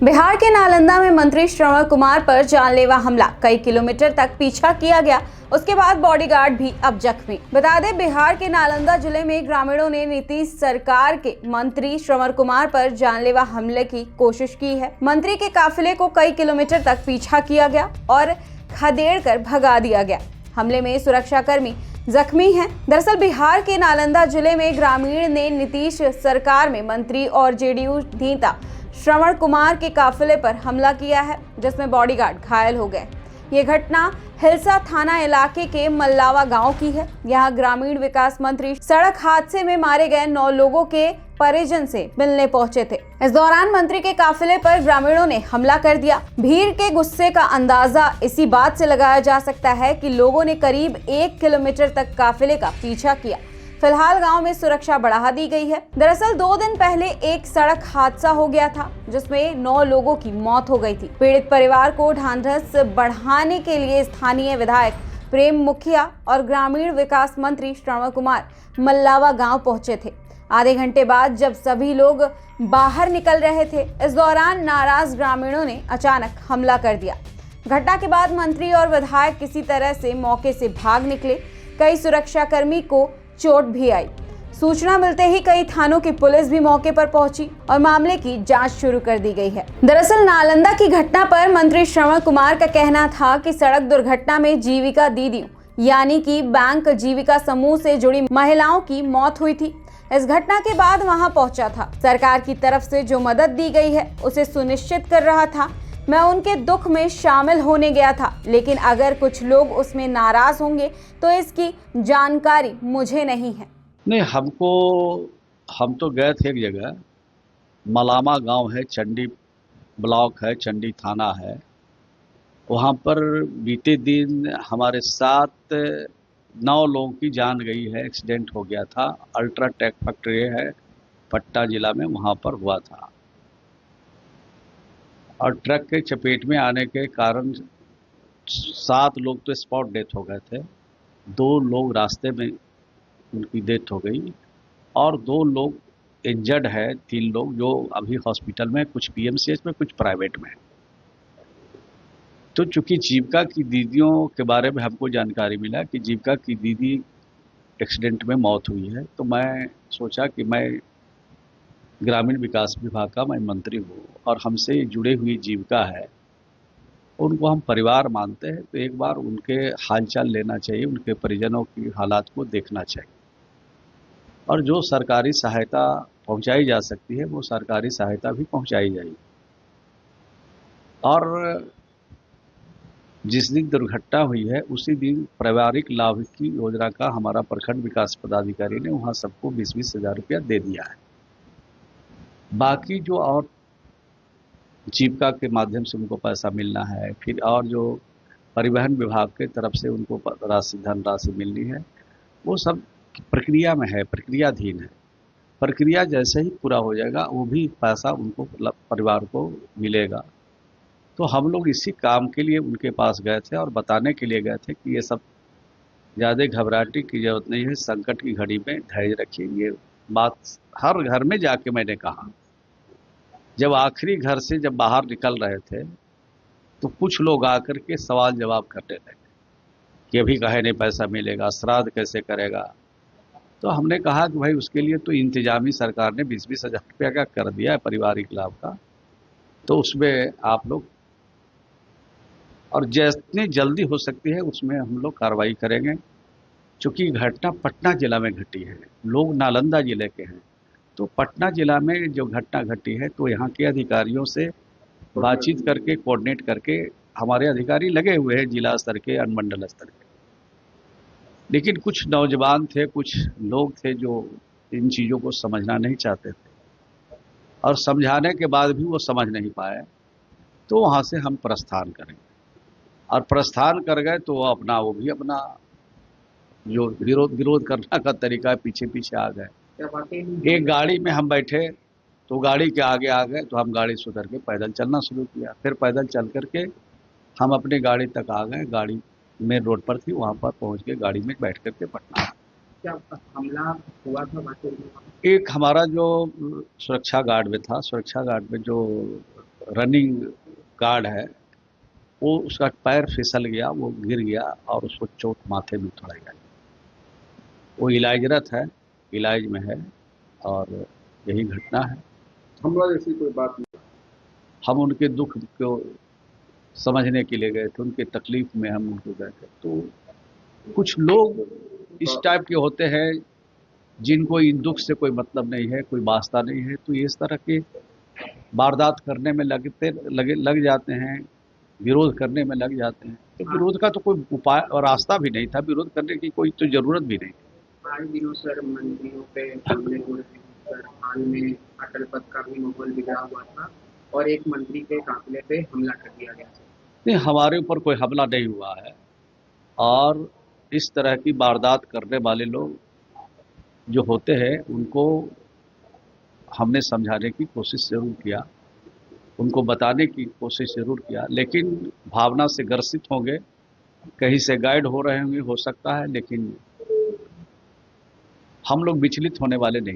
बिहार के नालंदा में मंत्री श्रवण कुमार पर जानलेवा हमला, कई किलोमीटर तक पीछा किया गया, उसके बाद बॉडीगार्ड भी अब जख्मी। बता दें, बिहार के नालंदा जिले में ग्रामीणों ने नीतीश सरकार के मंत्री श्रवण कुमार पर जानलेवा हमले की कोशिश की है। मंत्री के काफिले को कई किलोमीटर तक पीछा किया गया और खदेड़ कर भगा दिया गया। हमले में सुरक्षाकर्मी जख्मी हैं। दरअसल बिहार के नालंदा जिले में ग्रामीण ने नीतीश सरकार में मंत्री और जेडीयू नेता श्रवण कुमार के काफिले पर हमला किया है, जिसमें बॉडीगार्ड घायल हो गए। ये घटना हिलसा थाना इलाके के मल्लावा गांव की है। यहां ग्रामीण विकास मंत्री सड़क हादसे में मारे गए 9 लोगों के परिजन से मिलने पहुंचे थे। इस दौरान मंत्री के काफिले पर ग्रामीणों ने हमला कर दिया। भीड़ के गुस्से का अंदाजा इसी बात से लगाया जा सकता है कि लोगों ने करीब 1 किलोमीटर तक काफिले का पीछा किया। फिलहाल गांव में सुरक्षा बढ़ा दी गई है। दरअसल 2 दिन पहले एक सड़क हादसा हो गया था, जिसमें 9 लोगों की मौत हो गई थी। पीड़ित परिवार को ढांढस बढ़ाने के लिए स्थानीय विधायक प्रेम मुखिया और ग्रामीण विकास मंत्री श्रवण कुमार मल्लावा गांव पहुंचे थे। आधे घंटे बाद जब सभी लोग बाहर निकल रहे थे, इस दौरान नाराज ग्रामीणों ने अचानक हमला कर दिया। घटना के बाद मंत्री और विधायक किसी तरह से मौके से भाग निकले। कई सुरक्षाकर्मी को चोट भी आई। सूचना मिलते ही कई थानों की पुलिस भी मौके पर पहुंची और मामले की जांच शुरू कर दी गई है। दरअसल नालंदा की घटना पर मंत्री श्रवण कुमार का कहना था कि सड़क दुर्घटना में जीविका दीदियों यानी कि बैंक जीविका समूह से जुड़ी महिलाओं की मौत हुई थी। इस घटना के बाद वहां पहुंचा था। सरकार की तरफ से जो मदद दी गई है उसे सुनिश्चित कर रहा था। मैं उनके दुख में शामिल होने गया था, लेकिन अगर कुछ लोग उसमें नाराज होंगे तो इसकी जानकारी मुझे नहीं है। नहीं, हम तो गए थे एक जगह, मलामा गांव है, चंडी ब्लॉक है, चंडी थाना है। वहां पर बीते दिन हमारे साथ 9 लोगों की जान गई है। एक्सीडेंट हो गया था। अल्ट्राटेक फैक्ट्री है, पटना जिला में, वहां पर हुआ था और ट्रक के चपेट में आने के कारण 7 लोग तो स्पॉट डेथ हो गए थे। 2 लोग रास्ते में उनकी डेथ हो गई और 2 लोग इंजर्ड है। 3 लोग जो अभी हॉस्पिटल में, कुछ पीएमसीएच में, कुछ प्राइवेट में। तो चूंकि जीविका की दीदियों के बारे में हमको जानकारी मिला कि जीविका की दीदी एक्सीडेंट में मौत हुई है, तो मैं सोचा कि मैं ग्रामीण विकास विभाग का मैं मंत्री हूँ और हमसे जुड़े हुई जीविका है, उनको हम परिवार मानते हैं, तो एक बार उनके हालचाल लेना चाहिए, उनके परिजनों की हालात को देखना चाहिए और जो सरकारी सहायता पहुंचाई जा सकती है वो सरकारी सहायता भी पहुंचाई जाएगी। और जिस दिन दुर्घटना हुई है उसी दिन पारिवारिक लाभ की योजना का हमारा प्रखंड विकास पदाधिकारी ने वहाँ सबको 20-20 हज़ार रुपया दे दिया है। बाकी जो और जीविका के माध्यम से उनको पैसा मिलना है, फिर और जो परिवहन विभाग के तरफ से उनको धनराशि मिलनी है, वो सब प्रक्रिया में है, प्रक्रियाधीन है। प्रक्रिया जैसे ही पूरा हो जाएगा वो भी पैसा उनको परिवार को मिलेगा। तो हम लोग इसी काम के लिए उनके पास गए थे और बताने के लिए गए थे कि ये सब ज़्यादा घबराहट की जरूरत नहीं है, संकट की घड़ी में धैर्य रखिए। ये बात हर घर में जाके मैंने कहा। जब आखिरी घर से जब बाहर निकल रहे थे तो कुछ लोग आकर के सवाल जवाब करने लगे कि अभी कहे नहीं पैसा मिलेगा, श्राद्ध कैसे करेगा। तो हमने कहा कि भाई उसके लिए तो इंतजामी सरकार ने 20-20 हज़ार रुपया का कर दिया है पारिवारिक लाभ का, तो उसमें आप लोग, और जितनी जल्दी हो सकती है उसमें हम लोग कार्रवाई करेंगे। चूँकि घटना पटना जिला में घटी है, लोग नालंदा जिले के हैं, तो पटना जिला में जो घटना घटी है तो यहाँ के अधिकारियों से बातचीत करके, कोऑर्डिनेट करके, हमारे अधिकारी लगे हुए हैं जिला स्तर के, अनुमंडल स्तर के। लेकिन कुछ नौजवान थे, कुछ लोग थे जो इन चीज़ों को समझना नहीं चाहते थे और समझाने के बाद भी वो समझ नहीं पाए, तो वहाँ से हम प्रस्थान करेंगे और प्रस्थान कर गए तो वो भी अपना जो विरोध करने का तरीका है, पीछे पीछे आ गए। एक गाड़ी में हम बैठे तो गाड़ी के आगे आ गए, तो हम गाड़ी से उतर के पैदल चलना शुरू किया। फिर पैदल चल करके हम अपनी गाड़ी तक आ गए। गाड़ी मेन रोड पर थी, वहाँ पर पहुँच के गाड़ी में बैठ करके पटना। क्या हमला हुआ था? एक हमारा जो सुरक्षा गार्ड में था, सुरक्षा गार्ड में जो रनिंग गार्ड है, वो उसका पैर फिसल गया, वो गिर गया और उसको चोट माथे में थोड़ा गया। वो इलाजरत है, इलाज में है और यही घटना है। हमला जैसी कोई बात नहीं। हम उनके दुख को समझने के लिए गए थे, उनके तकलीफ में हम उनको गए थे। तो कुछ लोग इस टाइप के होते हैं जिनको इन दुख से कोई मतलब नहीं है, कोई वास्ता नहीं है, तो इस तरह के वारदात करने में लग जाते हैं, विरोध करने में लग जाते हैं। तो विरोध का तो कोई उपाय और रास्ता भी नहीं था, विरोध करने की कोई तो जरूरत भी नहीं। आए दिनों सर मंत्रियों पे हमले हो रहे हैं सर। हाल में अटल पथ का भी माहौल बिगड़ा हुआ था और एक मंत्री के काफिले पे हमला कर दिया गया सर। नहीं, हमारे ऊपर कोई हमला नहीं हुआ है और इस तरह की वारदात करने वाले लोग जो होते हैं उनको हमने समझाने की कोशिश जरूर किया, उनको बताने की कोशिश जरूर किया, लेकिन भावना से ग्रसित होंगे, कहीं से गाइड हो रहे होंगे, हो सकता है, लेकिन हम लोग विचलित होने वाले नहीं।